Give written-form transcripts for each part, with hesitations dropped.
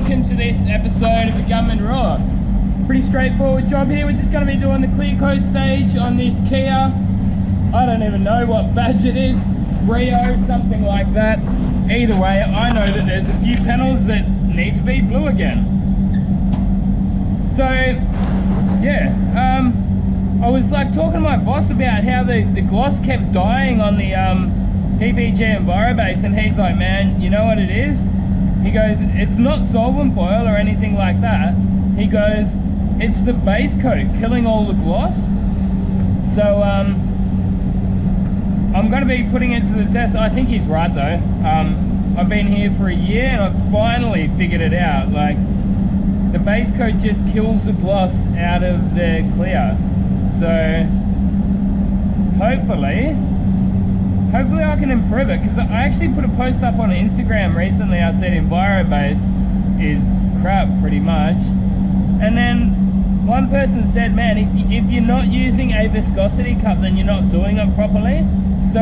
welcome to this episode of the Gunman Raw. Pretty straightforward job here. We're just going to be doing the clear coat stage on this Kia. I don't even know what badge it is, Rio, something like that. Either way, I know that there's a few panels that need to be blue again. So yeah, I was like talking to my boss about how the gloss kept dying on the PPG EnviroBase, and he's like, man, you know what it is? He goes, it's not solvent boil or anything like that. He goes, it's the base coat killing all the gloss. So I'm going to be putting it to the test. I think he's right though. I've been here for a year and I've finally figured it out. Like, the base coat just kills the gloss out of the clear. So hopefully I can improve it, because I actually put a post up on Instagram recently. I said EnviroBase is crap pretty much, and then one person said, man, if you're not using a viscosity cup, then you're not doing it properly. So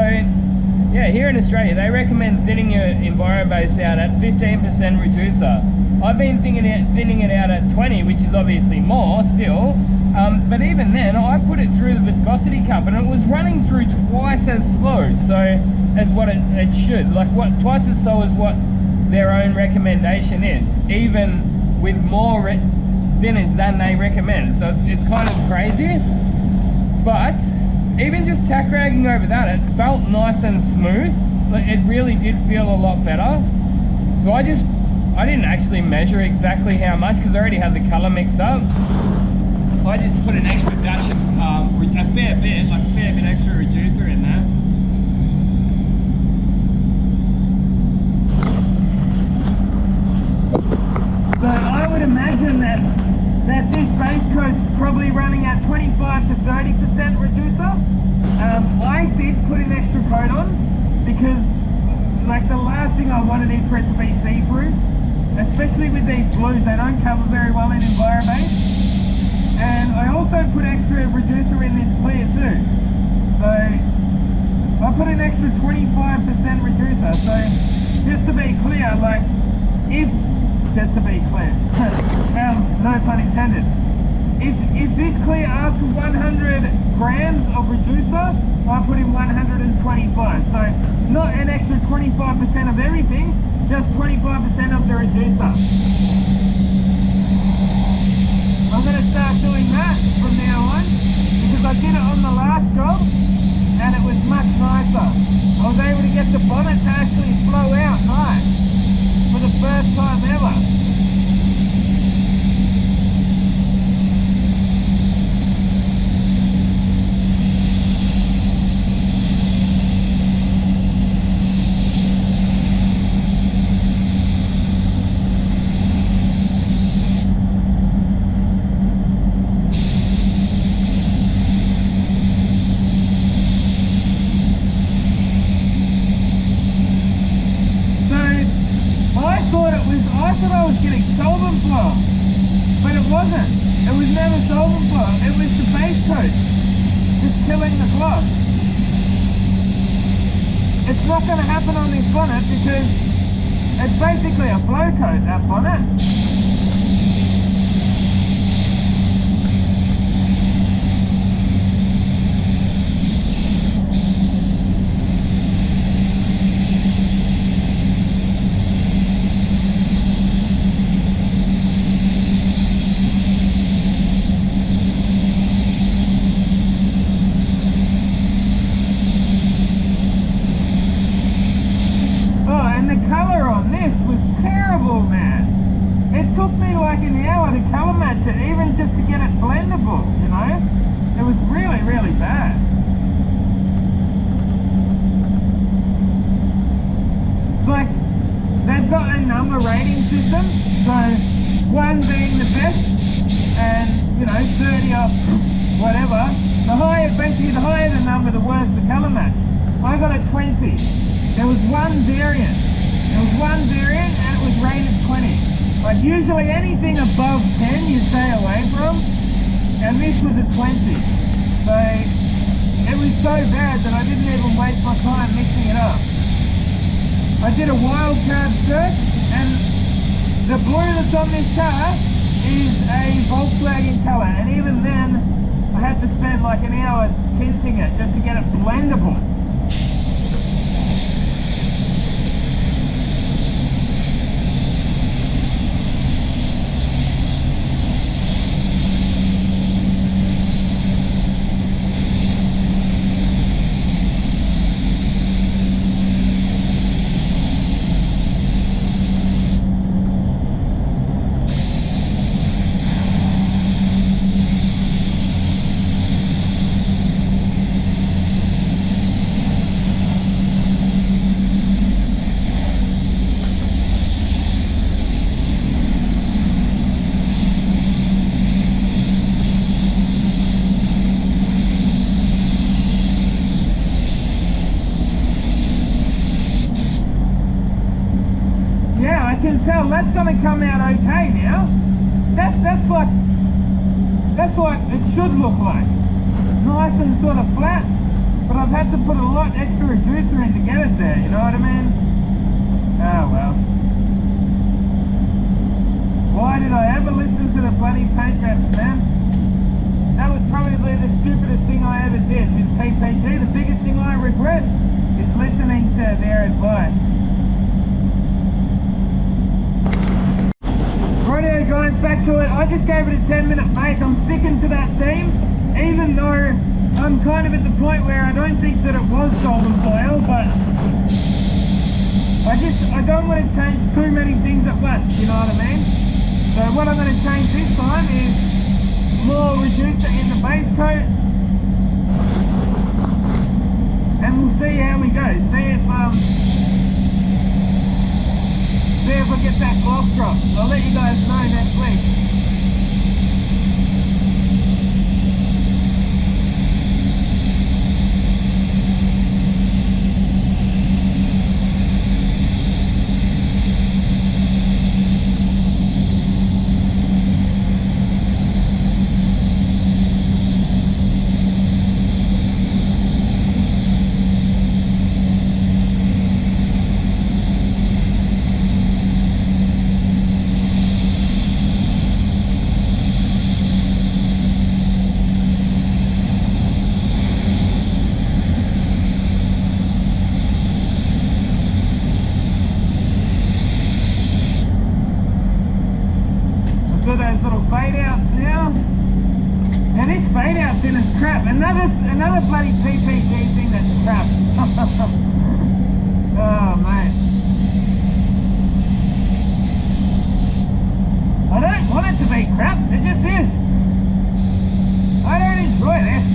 yeah, here in Australia they recommend thinning your EnviroBase out at 15% reducer. I've been thinning it out at 20, which is obviously more still, but even then I put it through the viscosity cup and it was running through twice as slow, so as what it should, like twice as slow as what their own recommendation is, even with more thinners than they recommend. So it's kind of crazy, but even just tack ragging over that, it felt nice and smooth. Like, it really did feel a lot better. So I didn't actually measure exactly how much, because I already had the colour mixed up. I just put an extra dash of, a fair bit extra reducer in there. So I would imagine that this base coat's probably running at 25 to 30% reducer. I did put an extra coat on, because like the last thing I wanted is for it to be see-through. Especially with these blues, they don't cover very well in EnviroBase. And I also put extra reducer in this clear too. So I put an extra 25% reducer. So just to be clear, no pun intended. If this clear after 100 grams of reducer, I put in 125. So not an extra 25% of everything, just 25% of the reducer. I'm going to start doing that from now on, because I did it on the last job and it was much nicer. I was able to get the bonnet to actually flow out nice for the first time ever. I was getting solvent flow, but it wasn't. It was never solvent flow. It was the base coat just killing the gloss. It's not going to happen on this bonnet because it's basically a flow coat, that bonnet. Took me like an hour to colour match it, even just to get it blendable, you know? It was really, really bad. Like, they've got a number rating system, so 1 being the best, and, you know, 30 or whatever. Basically the higher the number, the worse the colour match. I got a 20. There was one variant. And it was rated 20. Like, usually anything above 10 you stay away from, and this was a 20. So it was so bad that I didn't even waste my time mixing it up. I did a wildcard search, and The blue that's on this car is a Volkswagen colour, and even then I had to spend like an hour tinting it just to get it blendable. I can tell that's going to come out okay now. That's what it should look like. Nice and sort of flat, but I've had to put a lot extra reducer in to get it there, you know what I mean? Oh well. Why did I ever listen to the bloody paint reps, man? That was probably the stupidest thing I ever did with PPG. The biggest thing I regret is listening to their advice. Rightio guys, back to it. I just gave it a 10-minute bake. I'm sticking to that theme, even though I'm kind of at the point where I don't think that it was golden foil, but I don't want to change too many things at once, you know what I mean? So what I'm going to change this time is more reducer in the base coat, and we'll see how we go. See if I get that gloss drop. I'll let you guys know next week. Those little fade outs now. Now this fade out thing is crap. Another bloody PPG thing that's crap. Oh mate. I don't want it to be crap, it just is. I don't enjoy this.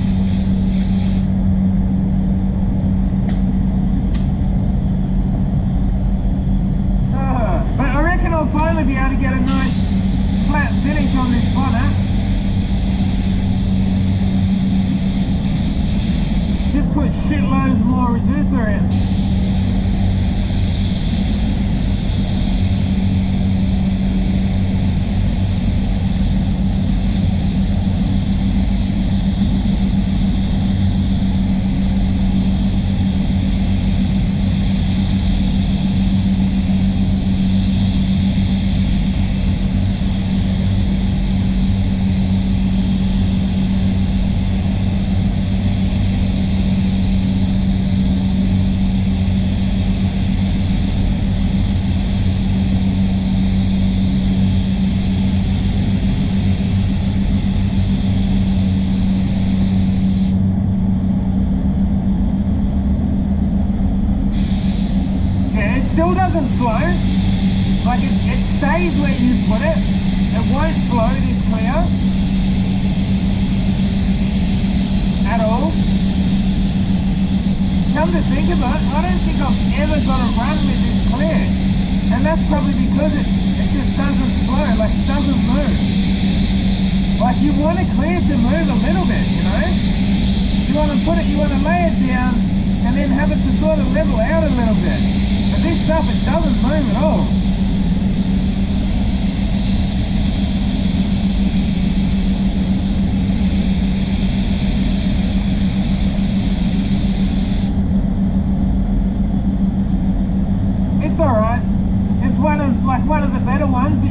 But I reckon I'll finally be able to get a nice flat finish on this bonnet. Just put shitloads more reducer in. Still doesn't flow, like it stays where you put it, it won't flow this clear at all. Come to think of it, I don't think I've ever got a run with this clear, and that's probably because it just doesn't flow, like it doesn't move. Like you want a clear to move a little bit, you know? You want to lay it down and then have it to sort of level out a little bit. But this stuff, it doesn't move at all. It's alright. It's one of the better ones.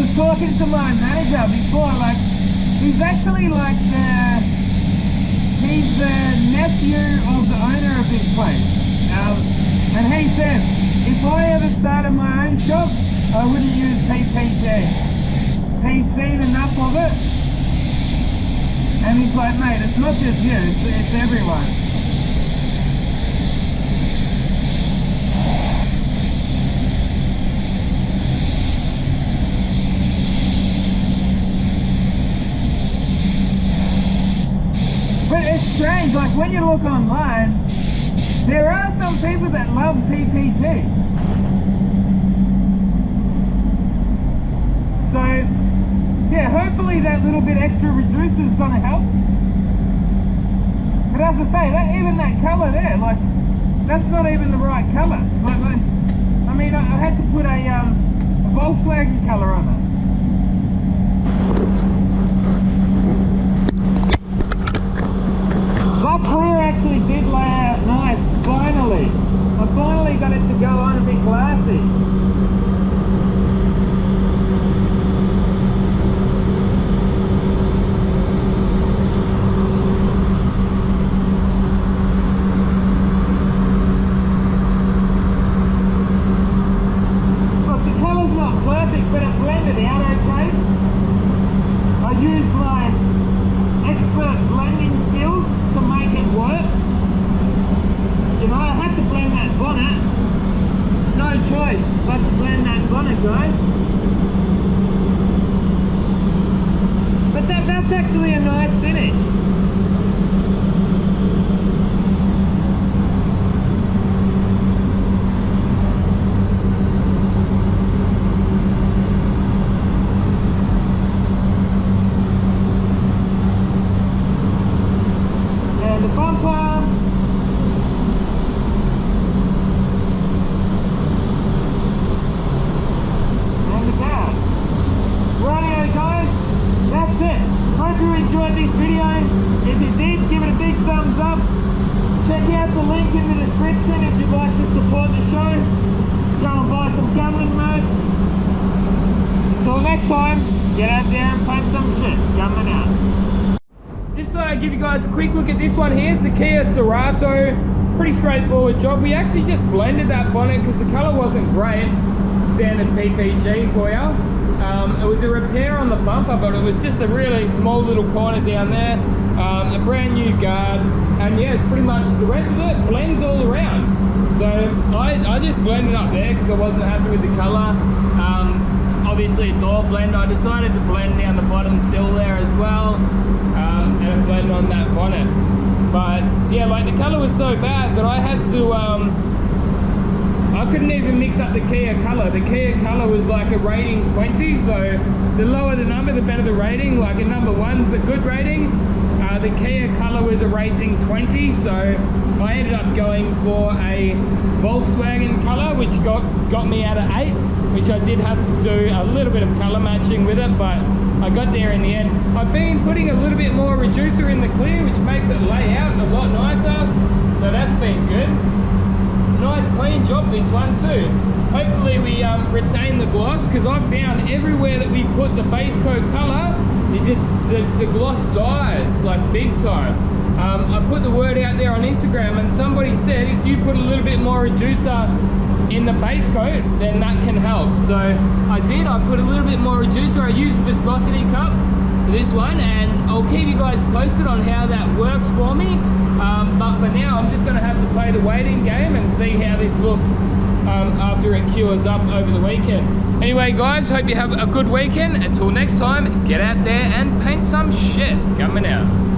was talking to my manager before, like, he's actually like he's the nephew of the owner of this place. And he said, if I ever started my own shop, I wouldn't use PPG. He's seen enough of it. And he's like, mate, it's not just you, it's everyone. But it's strange, like when you look online, there are some people that love PPG. So, yeah, hopefully that little bit extra reducer is going to help. But as I say, even that colour there, like, that's not even the right colour. Like, I mean, I had to put a Volkswagen colour on it. That clear actually did lay out nice, finally. I finally got it to go on a bit classy. Look, the colour's not perfect, but it blended out okay. I used my expert blending skills to make it work. You know, I had to blend that bonnet. No choice but to blend that bonnet, guys. But that's actually a nice finish. And the bumper. Hope you enjoyed this video. If you did, give it a big thumbs up. Check out the link in the description if you'd like to support the show. Go and buy some Gunman merch. Until next time, get out there and paint some shit. Gunman out. Just thought I'd give you guys a quick look at this one here. It's the Kia Cerato. Pretty straightforward job. We actually just blended that bonnet because the colour wasn't great. Standard PPG for you. It was a repair on the bumper, but it was just a really small little corner down there, a brand new guard, and yeah, it's pretty much the rest of it blends all around. So I just blended up there because I wasn't happy with the colour. Obviously door blend, I decided to blend down the bottom sill there as well, and blend on that bonnet. But yeah, like the colour was so bad that I had to I couldn't even mix up the Kia colour. The Kia colour was like a rating 20, so the lower the number, the better the rating. Like a number 1's a good rating. The Kia colour was a rating 20, so I ended up going for a Volkswagen colour, which got me out of 8, which I did have to do a little bit of colour matching with it, but I got there in the end. I've been putting a little bit more reducer in the clear, which makes it lay out a lot nicer, so that's been good. Nice clean job this one too. Hopefully we retain the gloss, because I've found everywhere that we put the base coat colour, the gloss dies like big time. I put the word out there on Instagram and somebody said if you put a little bit more reducer in the base coat, then that can help. So I did, I put a little bit more reducer. I used viscosity cup for this one, and I'll keep you guys posted on how that works for me. But for now, I'm just going to have to play the waiting game and see how this looks after it cures up over the weekend. Anyway guys, hope you have a good weekend. Until next time, get out there and paint some shit. Coming out.